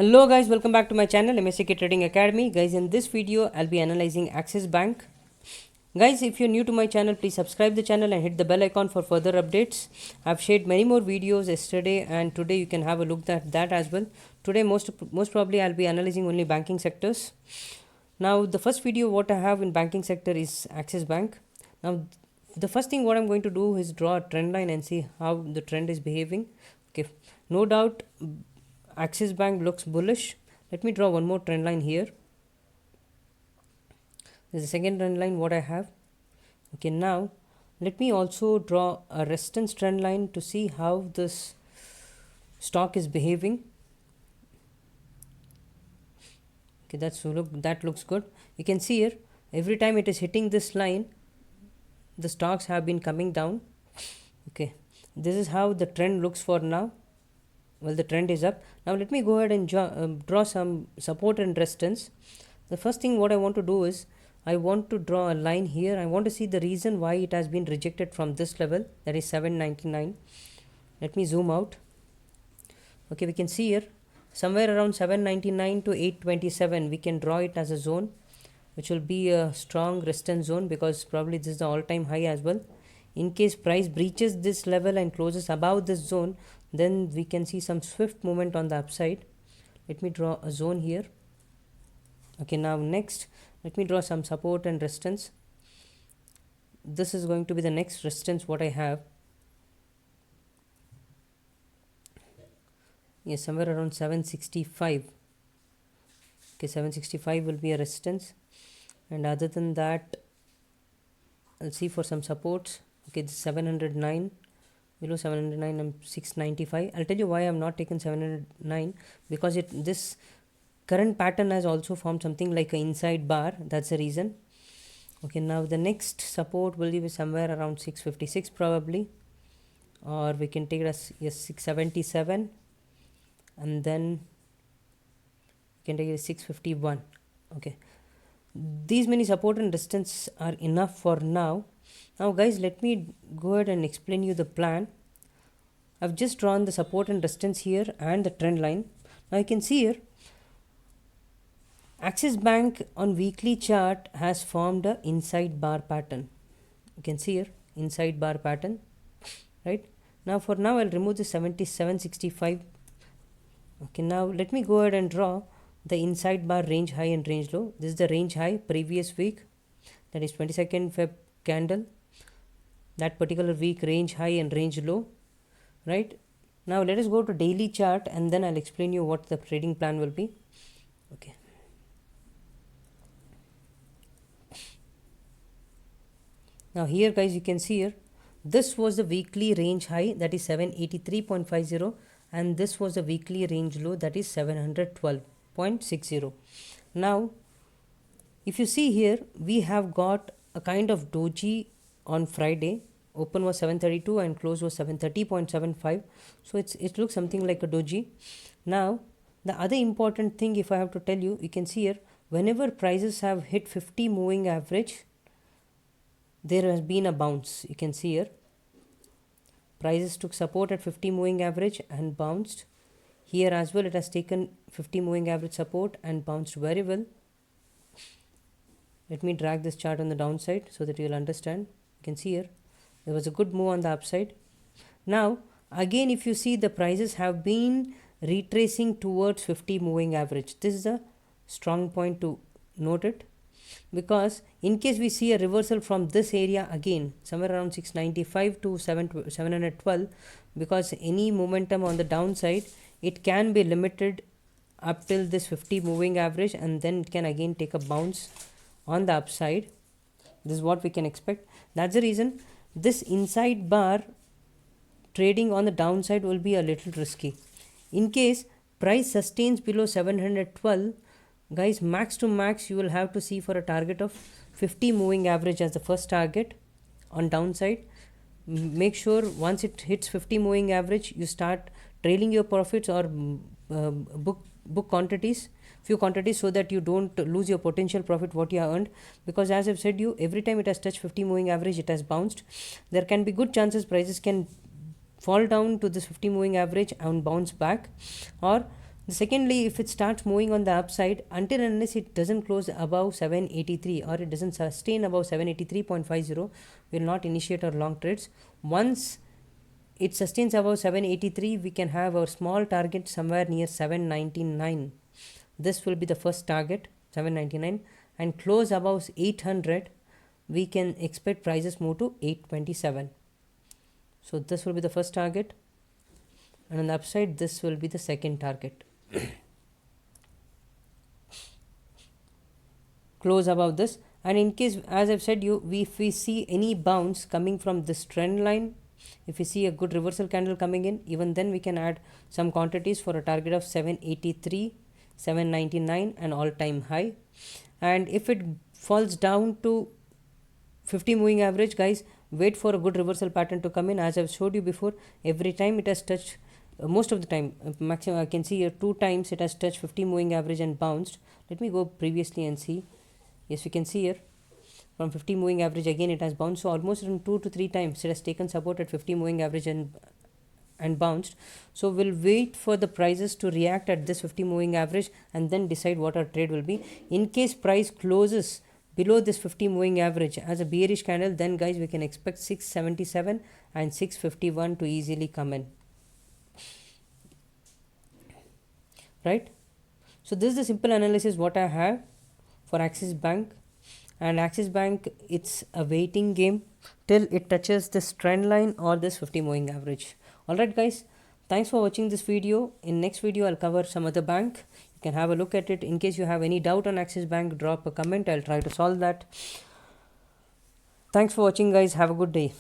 Hello guys, welcome back to my channel MSCK Trading Academy. Guys, in this video I'll be analyzing Axis Bank. Guys, if you're new to my channel, please subscribe the channel and hit the bell icon for further updates. I've shared many more videos yesterday and today you can have a look at that as well. Today most probably I'll be analyzing only banking sectors. Now the first video what I have in banking sector is Axis Bank. Now the first thing what I'm going to do is draw a trend line and see how the trend is behaving. Okay, no doubt Axis Bank looks bullish. Let me draw one more trend line here. This is the second trend line what I have. Okay, now let me also draw a resistance trend line to see how this stock is behaving. Okay, that looks good. You can see here every time it is hitting this line, the stocks have been coming down. Okay, this is how the trend looks for now. Well, the trend is up. Now let me go ahead and draw some support and resistance. The first thing what I want to do is I want to draw a line here. I want to see the reason why it has been rejected from this level, that is 799. Let me zoom out. Okay, we can see here somewhere around 799 to 827 we can draw it as a zone, which will be a strong resistance zone because probably this is the all-time high as well. In case price breaches this level and closes above this zone, then we can see some swift movement on the upside. Let me draw a zone here. Okay, now next let me draw some support and resistance. This is going to be the next resistance what I have. Yes, somewhere around 765. Okay, 765 will be a resistance, and other than that I'll see for some supports. Okay, this 709, below 709 and 695. I'll tell you why I'm not taken 709, because this current pattern has also formed something like an inside bar. That's the reason. Okay, now the next support will be somewhere around 656 probably, or we can take it as 677, and then we can take it as 651. Okay, these many support and resistance are enough for now. Now guys, let me go ahead and explain you the plan. I've just drawn the support and resistance here and the trend line. Now you can see here Axis Bank on weekly chart has formed a inside bar pattern. You can see here inside bar pattern, right? Now for now I'll remove the 7765. Okay, now let me go ahead and draw the inside bar range high and range low. This is the range high previous week, that is 22nd Feb candle, that particular week range high and range low, right? Now let us go to daily chart and then I'll explain you what the trading plan will be. Okay, now here guys, you can see here this was the weekly range high, that is 783.50, and this was the weekly range low, that is 712.60. now if you see here, we have got a kind of doji on Friday. Open was 732 and close was 730.75, so it looks something like a doji. Now the other important thing, if I have to tell you, you can see here whenever prices have hit 50 moving average, there has been a bounce. You can see here prices took support at 50 moving average and bounced. Here as well it has taken 50 moving average support and bounced very well. Let me drag this chart on the downside so that you will understand. You can see here there was a good move on the upside. Now again, if you see, the prices have been retracing towards 50 moving average. This is a strong point to note it, because in case we see a reversal from this area again, somewhere around 695 to 712, because any momentum on the downside, it can be limited up till this 50 moving average, and then it can again take a bounce on the upside. This is what we can expect. That's the reason this inside bar trading on the downside will be a little risky. In case price sustains below 712, guys, max to max you will have to see for a target of 50 moving average as the first target on downside. Make sure once it hits 50 moving average, you start trailing your profits or book quantities, few quantities, so that you don't lose your potential profit what you have earned, because as I've said you, every time it has touched 50 moving average, it has bounced. There can be good chances prices can fall down to this 50 moving average and bounce back, or Secondly, if it starts moving on the upside, until unless it doesn't close above 783 or it doesn't sustain above 783.50, we will not initiate our long trades. Once it sustains above 783, we can have our small target somewhere near 799. This will be the first target, 799, and close above 800, we can expect prices move to 827. So this will be the first target, and on the upside this will be the second target. Close above this, and in case, as I've said you, if we see any bounce coming from this trend line, if we see a good reversal candle coming in, even then we can add some quantities for a target of 783, 799 and all time high. And if it falls down to 50 moving average, guys, wait for a good reversal pattern to come in. As I've showed you before, every time it has touched, most of the time, maximum I can see here 2 times it has touched 50 moving average and bounced. Let me go previously and see. Yes, we can see here from 50 moving average again it has bounced. So almost in 2 to 3 times it has taken support at 50 moving average and bounced. So we'll wait for the prices to react at this 50 moving average and then decide what our trade will be. In case price closes below this 50 moving average as a bearish candle, then guys we can expect 677 and 651 to easily come in, right? So this is the simple analysis what I have for Axis Bank. And Axis Bank, it's a waiting game till it touches this trend line or this 50 moving average. Alright guys, thanks for watching this video. In next video I'll cover some other bank. You can have a look at it. In case you have any doubt on Axis Bank, drop a comment. I'll try to solve that. Thanks for watching guys. Have a good day.